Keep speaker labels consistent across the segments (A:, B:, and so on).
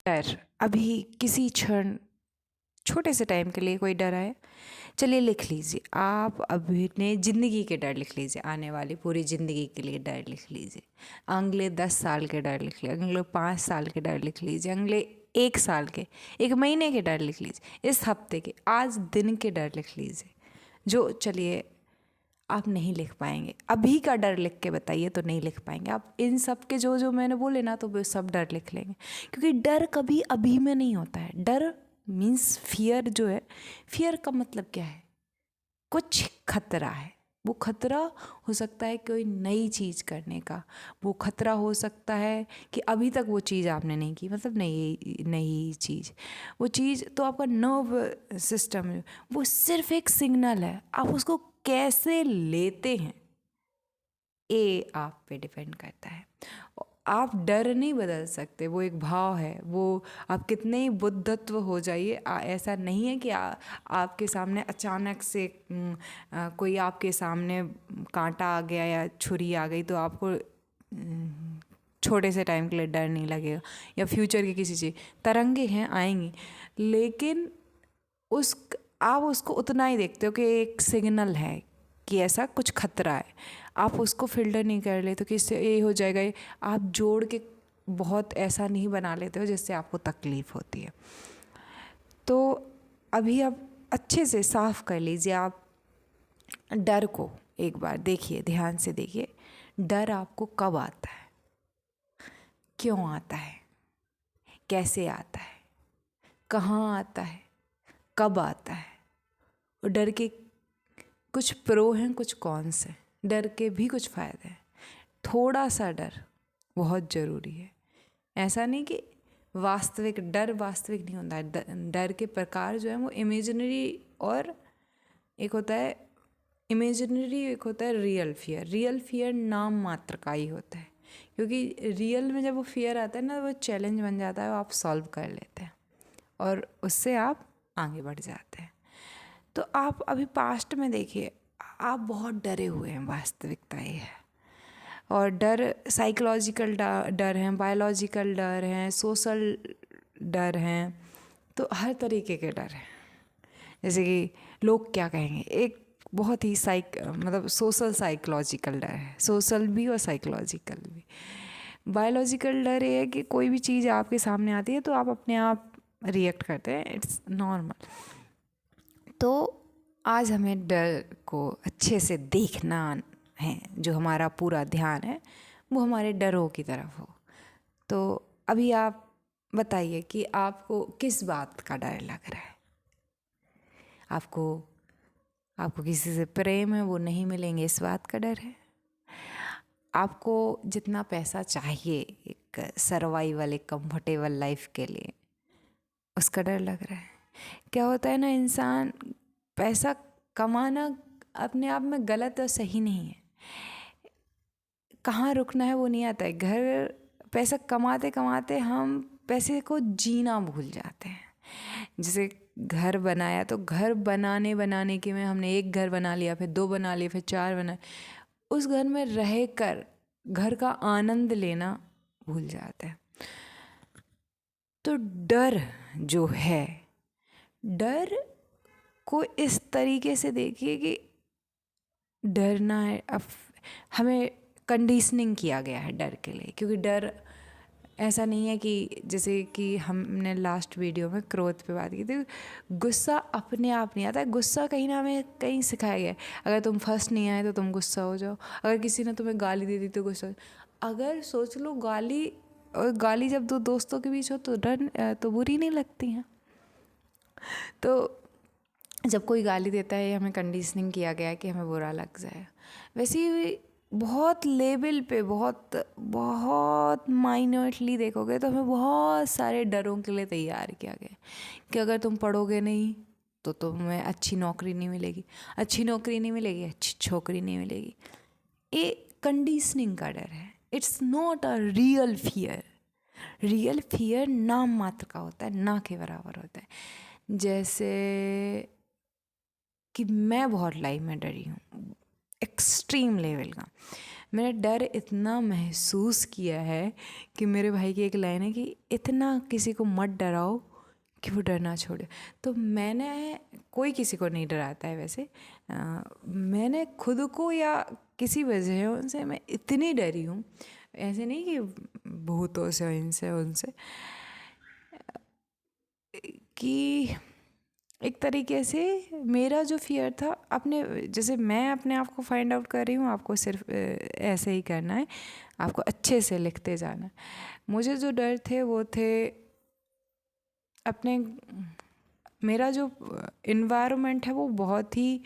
A: डर अभी किसी क्षण छोटे से टाइम के लिए कोई डर आए, चलिए लिख लीजिए। आप अपने ज़िंदगी के डर लिख लीजिए, आने वाली पूरी ज़िंदगी के लिए डर लिख लीजिए। अगले 10 साल के डर लिख लीजिए, अगले 5 साल के डर लिख लीजिए, अगले 1 साल के, 1 महीने के डर लिख लीजिए, इस हफ्ते के, आज दिन के डर लिख लीजिए। जो चलिए आप नहीं लिख पाएंगे, अभी का डर लिख के बताइए तो नहीं लिख पाएंगे आप। इन सब के जो जो मैंने बोले ना, तो वो सब डर लिख लेंगे, क्योंकि डर कभी अभी में नहीं होता है। डर मीन्स फियर जो है, फियर का मतलब क्या है? कुछ खतरा है। वो खतरा हो सकता है कोई नई चीज़ करने का, वो खतरा हो सकता है कि अभी तक वो चीज़ आपने नहीं की, मतलब नई नई चीज़, वो चीज़ तो आपका नर्व सिस्टम, वो सिर्फ एक सिग्नल है। आप उसको कैसे लेते हैं, ये आप पे डिपेंड करता है। आप डर नहीं बदल सकते, वो एक भाव है। वो आप कितने ही बुद्धत्व हो जाइए, ऐसा नहीं है कि आपके सामने अचानक से कोई आपके सामने कांटा आ गया या छुरी आ गई तो आपको छोटे से टाइम के लिए डर नहीं लगेगा, या फ्यूचर की किसी चीज़, तरंगे हैं आएंगी, लेकिन उस आप उसको उतना ही देखते हो कि एक सिग्नल है कि ऐसा कुछ खतरा है। आप उसको फिल्टर नहीं कर लेते, तो किससे ये हो जाएगा, ये आप जोड़ के बहुत ऐसा नहीं बना लेते हो जिससे आपको तकलीफ़ होती है। तो अभी आप अच्छे से साफ कर लीजिए। आप डर को एक बार देखिए, ध्यान से देखिए, डर आपको कब आता है, क्यों आता है, कैसे आता है, कहाँ आता है, कब आता है। और डर के कुछ प्रो हैं, कुछ कॉन्स हैं। डर के भी कुछ फ़ायदे हैं। थोड़ा सा डर बहुत ज़रूरी है। ऐसा नहीं कि वास्तविक डर वास्तविक नहीं होता है। डर के प्रकार जो है वो इमेजिनरी, और एक होता है इमेजिनरी, एक होता है रियल फियर। रियल फियर नाम मात्र का ही होता है, क्योंकि रियल में जब वो फियर आता है ना, वो चैलेंज बन जाता है, वो आप सॉल्व कर लेते हैं और उससे आप आगे बढ़ जाते हैं। तो आप अभी पास्ट में देखिए, आप बहुत डरे हुए हैं, वास्तविकता ये है। और डर साइकोलॉजिकल डर हैं, बायोलॉजिकल डर हैं, सोशल डर हैं, तो हर तरीके के डर हैं। जैसे कि लोग क्या कहेंगे, एक बहुत ही मतलब सोशल साइकोलॉजिकल डर है, सोशल भी और साइकोलॉजिकल भी। बायोलॉजिकल डर ये है कि कोई भी चीज़ आपके सामने आती है तो आप अपने आप रिएक्ट करते हैं, इट्स नॉर्मल। तो आज हमें डर को अच्छे से देखना है, जो हमारा पूरा ध्यान है वो हमारे डरों की तरफ हो। तो अभी आप बताइए कि आपको किस बात का डर लग रहा है। आपको आपको किसी से प्रेम है, वो नहीं मिलेंगे, इस बात का डर है। आपको जितना पैसा चाहिए एक सर्वाइवल, एक कंफर्टेबल लाइफ के लिए, उसका डर लग रहा है। क्या होता है ना, इंसान पैसा कमाना अपने आप में गलत और सही नहीं है, कहाँ रुकना है वो नहीं आता है। घर पैसा कमाते कमाते हम पैसे को जीना भूल जाते हैं। जैसे घर बनाया, तो घर बनाने बनाने के में हमने एक घर बना लिया, फिर 2 बना लिए, फिर 4 बना, उस घर में रह कर घर का आनंद लेना भूल जाते हैं। तो डर जो है, डर को इस तरीके से देखिए कि डरना है। अब हमें कंडीशनिंग किया गया है डर के लिए, क्योंकि डर ऐसा नहीं है कि जैसे कि हमने लास्ट वीडियो में क्रोध पे बात की थी, गुस्सा अपने आप नहीं आता है। गुस्सा कहीं ना हमें कहीं सिखाया गया है, अगर तुम फर्स्ट नहीं आए तो तुम गुस्सा हो जाओ, अगर किसी ने तुम्हें गाली दे दी तो गुस्सा हो जाओ। अगर सोच लो, गाली और गाली जब 2 दोस्तों के बीच हो तो डर तो बुरी नहीं लगती हैं। तो जब कोई गाली देता है, हमें कंडीशनिंग किया गया है कि हमें बुरा लग जाए। वैसे ही बहुत लेवल पे, बहुत बहुत माइन्यूटली देखोगे तो हमें बहुत सारे डरों के लिए तैयार किया गया कि अगर तुम पढ़ोगे नहीं तो तुम्हें अच्छी नौकरी नहीं मिलेगी, अच्छी नौकरी नहीं मिलेगी, अच्छी छोकरी नहीं मिलेगी। ये कंडीशनिंग का डर है, it's not a real fear. Real fear नाम मात्र का होता है, ना के बराबर होता है। जैसे कि मैं बहुत लाइफ में डरी हूँ, एक्सट्रीम लेवल का। मैंने डर इतना महसूस किया है कि मेरे भाई की एक लाइन है कि इतना किसी को मत डराओ कि वो डरना छोड़े। तो मैंने, कोई किसी को नहीं डराता है वैसे, मैंने खुद को या किसी वजह उनसे मैं इतनी डरी हूँ, ऐसे नहीं कि भूतों से इनसे उनसे, कि एक तरीके से मेरा जो फियर था अपने, जैसे मैं अपने आप को फाइंड आउट कर रही हूँ, आपको सिर्फ ऐसे ही करना है, आपको अच्छे से लिखते जाना है। मुझे जो डर थे वो थे अपने, मेरा जो इन्वायरमेंट है वो बहुत ही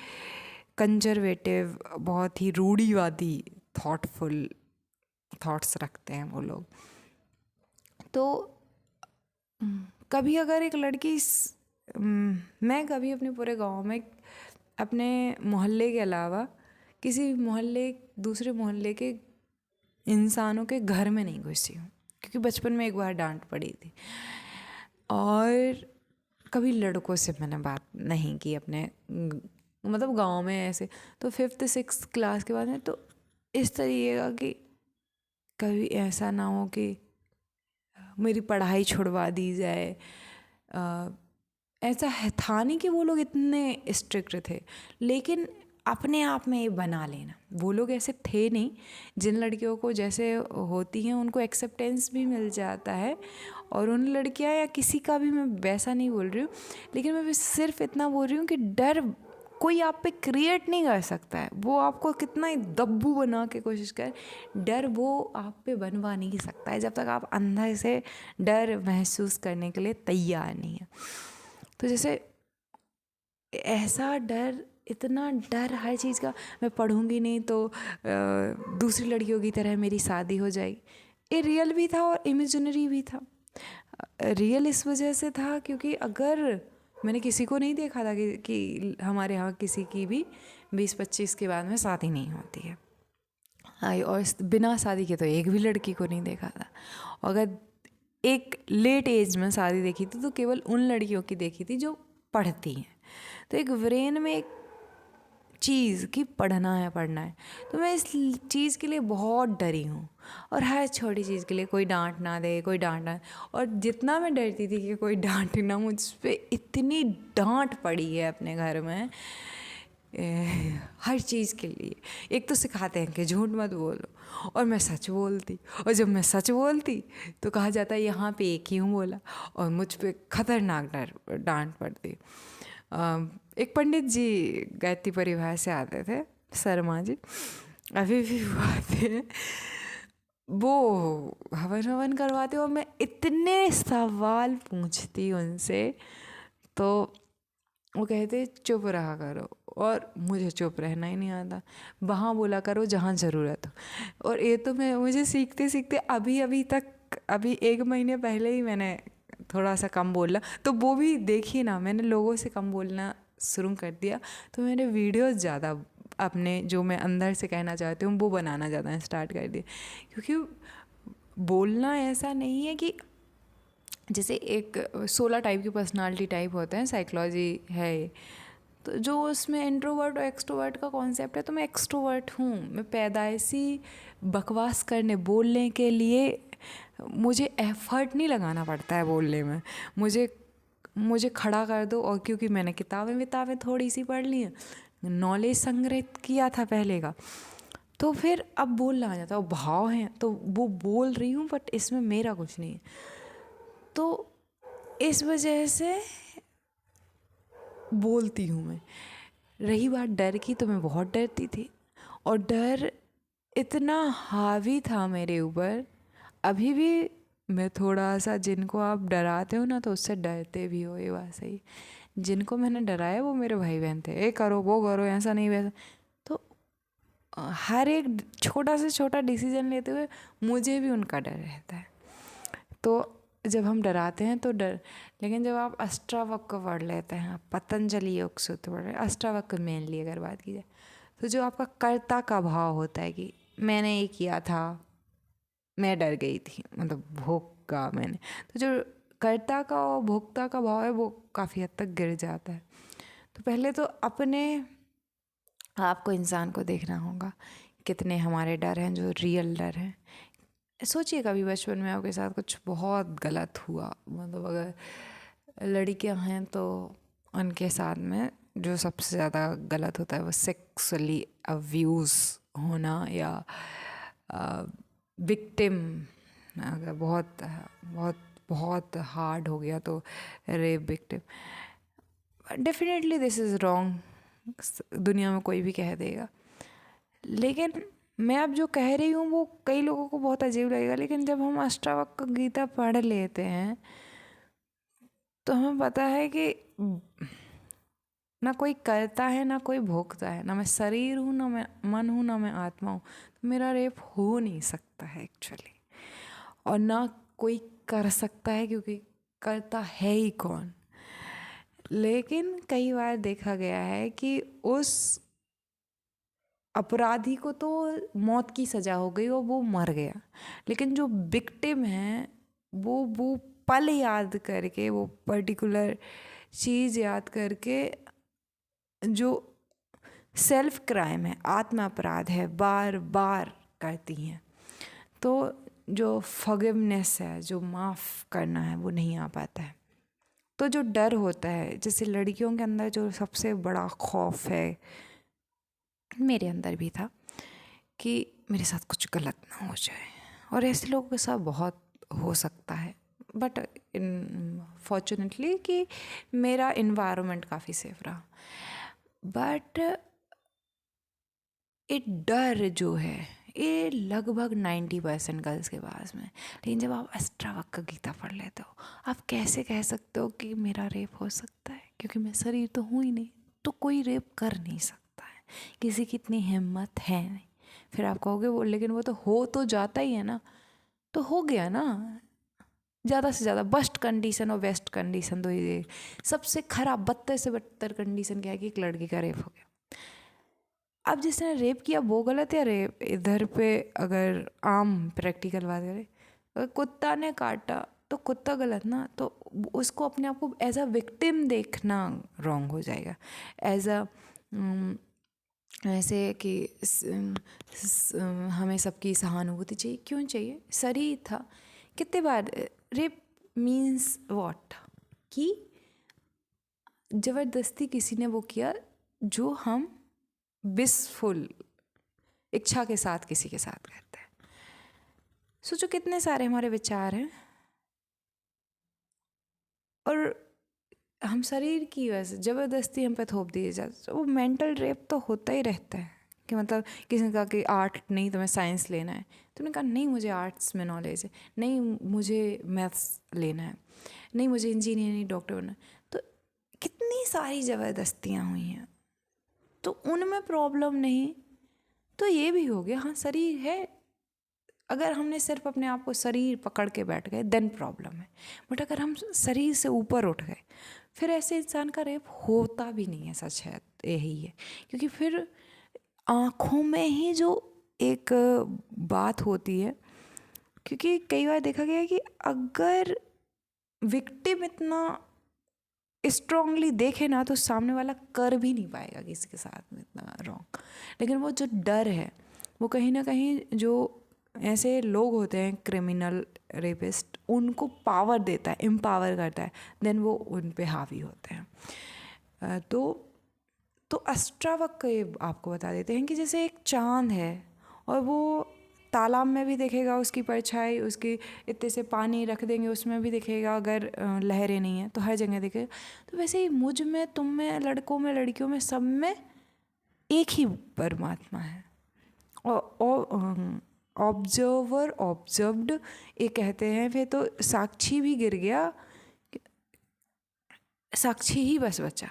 A: कंजर्वेटिव, बहुत ही रूढ़िवादी थॉटफुल थॉट्स रखते हैं वो लोग। तो कभी अगर एक लड़की मैं कभी अपने पूरे गांव में अपने मोहल्ले के अलावा किसी मोहल्ले, दूसरे मोहल्ले के इंसानों के घर में नहीं घुसी हूँ, क्योंकि बचपन में एक बार डांट पड़ी थी। और कभी लड़कों से मैंने बात नहीं की अपने, मतलब गांव में ऐसे। तो 5th 6th क्लास के बाद में तो इस तरीके का कि कभी ऐसा ना हो कि मेरी पढ़ाई छुड़वा दी जाए। ऐसा है था नहीं कि वो लोग इतने स्ट्रिक्ट थे, लेकिन अपने आप में ये बना लेना, वो लोग ऐसे थे नहीं। जिन लड़कियों को जैसे होती हैं उनको एक्सेप्टेंस भी मिल जाता है, और उन लड़कियां या किसी का भी, मैं वैसा नहीं बोल रही हूँ, लेकिन मैं सिर्फ इतना बोल रही हूँ कि डर कोई आप पे क्रिएट नहीं कर सकता है। वो आपको कितना ही दब्बू बना के कोशिश करे, डर वो आप पे बनवा नहीं सकता है जब तक आप अंदर से डर महसूस करने के लिए तैयार नहीं है। तो जैसे ऐसा डर, इतना डर हर चीज़ का, मैं पढ़ूंगी नहीं तो दूसरी लड़कियों की तरह मेरी शादी हो जाएगी। ये रियल भी था और इमेजिनरी भी था। रियल इस वजह से था क्योंकि अगर मैंने किसी को नहीं देखा था कि हमारे यहाँ किसी की भी 20-25 के बाद में शादी नहीं होती है। और बिना शादी के तो एक भी लड़की को नहीं देखा था। अगर एक लेट एज में शादी देखी थी तो केवल उन लड़कियों की देखी थी जो पढ़ती हैं। तो एक ब्रेन में एक चीज़ कि पढ़ना है पढ़ना है, तो मैं इस चीज़ के लिए बहुत डरी हूँ। और हर छोटी चीज़ के लिए कोई डांट ना दे, कोई डांट ना, और जितना मैं डरती थी कि कोई डांट ना, मुझ पर इतनी डांट पड़ी है अपने घर में हर चीज़ के लिए। एक तो सिखाते हैं कि झूठ मत बोलो, और मैं सच बोलती, और जब मैं सच बोलती तो कहा जाता है यहाँ पे एक ही हूँ बोला, और मुझ पे खतरनाक डांट पड़ती। एक पंडित जी गायत्री परिवार से आते थे, शर्मा जी, अभी भी वो आते हैं। वो हवन हवन करवाते और मैं इतने सवाल पूछती उनसे, तो वो कहते चुप रहा करो, और मुझे चुप रहना ही नहीं आता। वहाँ बोला करो जहाँ ज़रूरत हो। और ये तो मुझे सीखते सीखते अभी तक, अभी 1 महीने पहले ही मैंने थोड़ा सा कम बोला, तो वो भी देखिए ना, मैंने लोगों से कम बोलना शुरू कर दिया। तो मैंने वीडियोस ज़्यादा अपने जो मैं अंदर से कहना चाहती हूँ वो बनाना ज़्यादा स्टार्ट कर दिया। क्योंकि बोलना ऐसा नहीं है कि जैसे एक 16 टाइप की पर्सनालिटी टाइप होते हैं, साइकोलॉजी है ये, तो जो उसमें इंट्रोवर्ट और एक्सट्रोवर्ट का कॉन्सेप्ट है, तो मैं एक्सट्रोवर्ट हूँ। मैं पैदाइशी बकवास करने बोलने के लिए मुझे एफर्ट नहीं लगाना पड़ता है बोलने में। मुझे खड़ा कर दो, और क्योंकि मैंने किताबें थोड़ी सी पढ़ ली हैं, नॉलेज संग्रहित किया था पहले का, तो फिर अब बोलना आ जाता है। भाव हैं तो वो बोल रही हूँ, बट इसमें मेरा कुछ नहीं है। तो इस वजह से बोलती हूँ मैं। रही बात डर की, तो मैं बहुत डरती थी, और डर इतना हावी था मेरे ऊपर। अभी भी मैं थोड़ा सा, जिनको आप डराते हो ना तो उससे डरते भी हो, ये बात सही। जिनको मैंने डराया वो मेरे भाई बहन थे, ये करो वो करो, ऐसा नहीं वैसा। तो हर एक छोटा से छोटा डिसीजन लेते हुए मुझे भी उनका डर रहता है। तो जब हम डराते हैं तो डर, लेकिन जब आप अष्टावक्र पढ़ लेते हैं, पतंजलि योग सूत्र पढ़ रहे हैं, अष्टावक्र मेनली अगर बात की जाए, तो जो आपका कर्ता का भाव होता है कि मैंने ये किया था, मैं डर गई थी, मतलब भोगा मैंने, तो जो कर्ता का और भोक्ता का भाव है वो काफ़ी हद तक गिर जाता है। तो पहले तो अपने आपको इंसान को देखना होगा कितने हमारे डर हैं जो रियल डर हैं। सोचिए कभी बचपन में आपके साथ कुछ बहुत गलत हुआ, मतलब अगर लड़कियां हैं तो उनके साथ में जो सबसे ज़्यादा गलत होता है वो सेक्सुअली अब्यूज़ होना, या विक्टिम अगर बहुत बहुत बहुत हार्ड हो गया तो rape victim. Definitely this is wrong, दुनिया में कोई भी कह देगा, लेकिन मैं अब जो कह रही हूँ वो कई लोगों को बहुत अजीब लगेगा, लेकिन जब हम अष्टावक्र गीता पढ़ लेते हैं तो हमें पता है कि ना कोई करता है ना कोई भोगता है, ना मैं शरीर हूँ ना मैं मन हूँ ना मैं आत्मा हूँ, तो मेरा रेप हो नहीं सकता है एक्चुअली, और ना कोई कर सकता है क्योंकि करता है ही कौन। लेकिन कई बार देखा गया है कि उस अपराधी को तो मौत की सज़ा हो गई और वो मर गया, लेकिन जो विक्टिम है वो पल याद करके, वो पर्टिकुलर चीज़ याद करके, जो सेल्फ क्राइम है, आत्म अपराध है, बार बार करती हैं, तो जो फॉरगिवनेस है, जो माफ़ करना है, वो नहीं आ पाता है। तो जो डर होता है, जैसे लड़कियों के अंदर जो सबसे बड़ा खौफ है, मेरे अंदर भी था कि मेरे साथ कुछ गलत ना हो जाए, और ऐसे लोगों के साथ बहुत हो सकता है, बट फॉर्चुनेटली कि मेरा इन्वायरमेंट काफ़ी सेफ रहा। बट ये डर जो है ये लगभग 90% गर्ल्स के पास में। लेकिन जब आप अष्टावक्र गीता पढ़ लेते हो, आप कैसे कह सकते हो कि मेरा रेप हो सकता है, क्योंकि मैं शरीर तो हूँ ही नहीं, तो कोई रेप कर नहीं सकता है, किसी की इतनी हिम्मत है नहीं। फिर आप कहोगे वो, लेकिन वो तो हो तो जाता ही है ना, तो हो गया ना। ज़्यादा से ज़्यादा बस्ट कंडीशन और बेस्ट कंडीशन तो ये सबसे खराब बदतर से बदतर कंडीशन क्या है कि एक लड़की का रेप हो गया। अब जिसने रेप किया वो गलत है, रेप इधर पे अगर आम प्रैक्टिकल बात करें, अगर कुत्ता ने काटा तो कुत्ता गलत ना, तो उसको अपने आप को एज अ विक्टिम देखना रॉन्ग हो जाएगा। एज अ ऐसे कि हमें सबकी सहानुभूति चाहिए, क्यों चाहिए, शरीर था। कितने बार रेप मीन्स व्हाट, कि ज़बरदस्ती किसी ने वो किया जो हम विशफुल इच्छा के साथ किसी के साथ करते हैं। सोचो कितने सारे हमारे विचार हैं, और हम शरीर की वजह से ज़बरदस्ती हम पे थोप दिए जाते, तो वो मेंटल रेप तो होता ही रहता है। कि मतलब किसी ने कहा कि आर्ट नहीं तुम्हें साइंस लेना है, तुमने कहा नहीं मुझे आर्ट्स में नॉलेज है, नहीं मुझे मैथ्स लेना है, नहीं मुझे इंजीनियरिंग डॉक्टर बनना है, तो कितनी सारी ज़बरदस्तियाँ हुई हैं, तो उनमें प्रॉब्लम नहीं, तो ये भी हो गया हाँ शरीर है। अगर हमने सिर्फ अपने आप को शरीर पकड़ के बैठ गए देन प्रॉब्लम है, बट अगर हम शरीर से ऊपर उठ गए फिर ऐसे इंसान का रेप होता भी नहीं है। सच है यही है, क्योंकि फिर आँखों में ही जो एक बात होती है, क्योंकि कई बार देखा गया है कि अगर विक्टिम इतना स्ट्रांगली देखे ना तो सामने वाला कर भी नहीं पाएगा किसी के साथ में इतना रॉन्ग। लेकिन वो जो डर है वो कहीं ना कहीं जो ऐसे लोग होते हैं क्रिमिनल रेपिस्ट, उनको पावर देता है, एम्पावर करता है, देन वो उन पे हावी होते हैं। तो अष्टावक्र ये आपको बता देते हैं कि जैसे एक चांद है और वो तालाब में भी दिखेगा उसकी परछाई, उसकी इतने से पानी रख देंगे उसमें भी दिखेगा, अगर लहरें नहीं हैं तो हर जगह दिखेगा। तो वैसे ही मुझ में, तुम में, लड़कों में, लड़कियों में, सब में एक ही परमात्मा है। और ऑब्जर्वर ऑब्जर्व्ड ये कहते हैं, फिर तो साक्षी भी गिर गया, साक्षी ही बस बचा,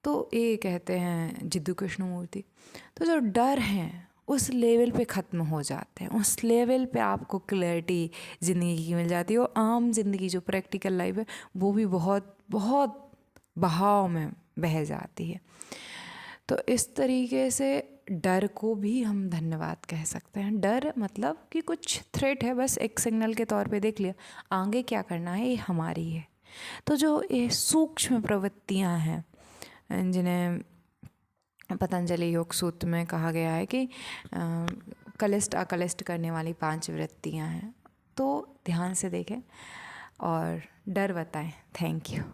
A: तो ये कहते हैं जिद्दू कृष्णमूर्ति। तो जो डर हैं उस लेवल पे ख़त्म हो जाते हैं, उस लेवल पे आपको क्लैरिटी ज़िंदगी की मिल जाती है, और आम ज़िंदगी जो प्रैक्टिकल लाइफ है वो भी बहुत बहुत बहाव में बह जाती है। तो इस तरीके से डर को भी हम धन्यवाद कह सकते हैं। डर मतलब कि कुछ थ्रेट है, बस एक सिग्नल के तौर पे देख लिया, आगे क्या करना है ये हमारी है। तो जो ये सूक्ष्म प्रवृत्तियाँ हैं जिन्हें पतंजलि योग सूत्र में कहा गया है कि कलिष्ट अकलिष्ट करने वाली 5 वृत्तियाँ हैं। तो ध्यान से देखें और डर बताएं। Thank you.